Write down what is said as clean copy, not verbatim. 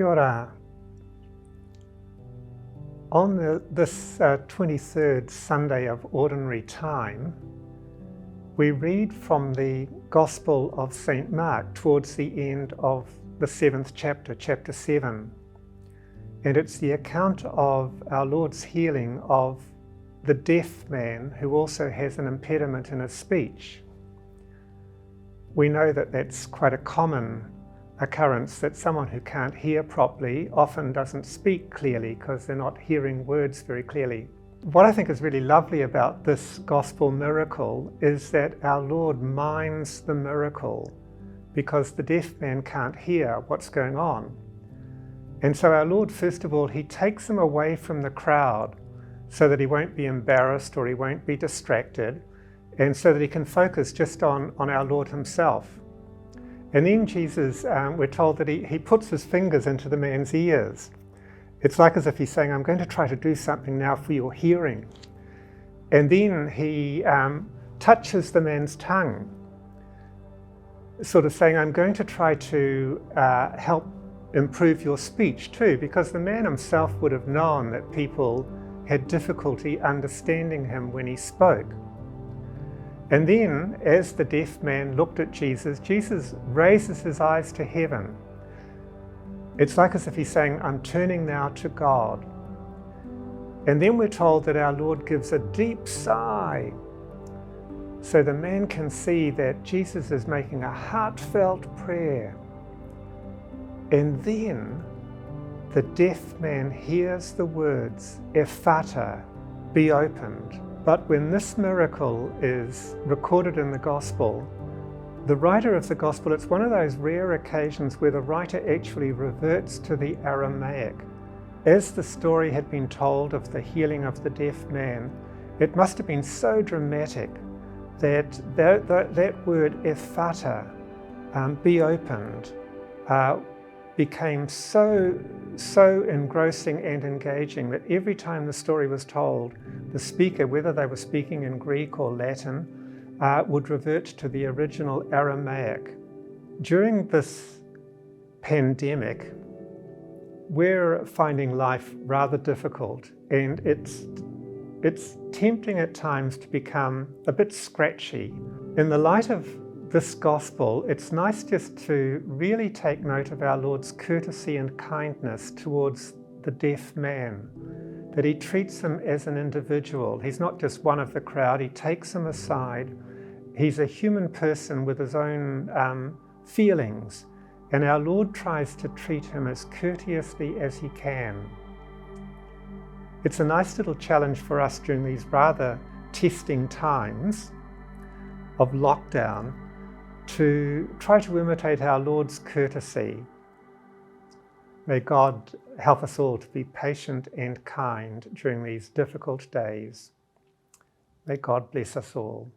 Kia ora. On this 23rd Sunday of Ordinary Time, we read from the Gospel of St. Mark towards the end of the 7th chapter, chapter 7. And it's the account of our Lord's healing of the deaf man who also has an impediment in his speech. We know that that's quite a common occurrence, that someone who can't hear properly often doesn't speak clearly because they're not hearing words very clearly. What I think is really lovely about this gospel miracle is that our Lord minds the miracle because the deaf man can't hear what's going on. And so our Lord, first of all, he takes him away from the crowd so that he won't be embarrassed or he won't be distracted, and so that he can focus just on our Lord himself. And then Jesus, we're told that he puts his fingers into the man's ears. It's like as if he's saying, I'm going to try to do something now for your hearing. And then he touches the man's tongue, sort of saying, I'm going to try to help improve your speech too, because the man himself would have known that people had difficulty understanding him when he spoke. And then, as the deaf man looked at Jesus, Jesus raises his eyes to heaven. It's like as if he's saying, I'm turning now to God. And then we're told that our Lord gives a deep sigh, so the man can see that Jesus is making a heartfelt prayer. And then the deaf man hears the words, Ephata, be opened. But when this miracle is recorded in the Gospel, the writer of the Gospel, it's one of those rare occasions where the writer actually reverts to the Aramaic. As the story had been told of the healing of the deaf man, it must have been so dramatic that that word Ephata, be opened, became so engrossing and engaging that every time the story was told, the speaker, whether they were speaking in Greek or Latin, would revert to the original Aramaic. During this pandemic, we're finding life rather difficult, and it's tempting at times to become a bit scratchy. In the light of this gospel, it's nice just to really take note of our Lord's courtesy and kindness towards the deaf man, that he treats him as an individual. He's not just one of the crowd, he takes him aside. He's a human person with his own feelings, and our Lord tries to treat him as courteously as he can. It's a nice little challenge for us during these rather testing times of lockdown to try to imitate our Lord's courtesy. May God help us all to be patient and kind during these difficult days. May God bless us all.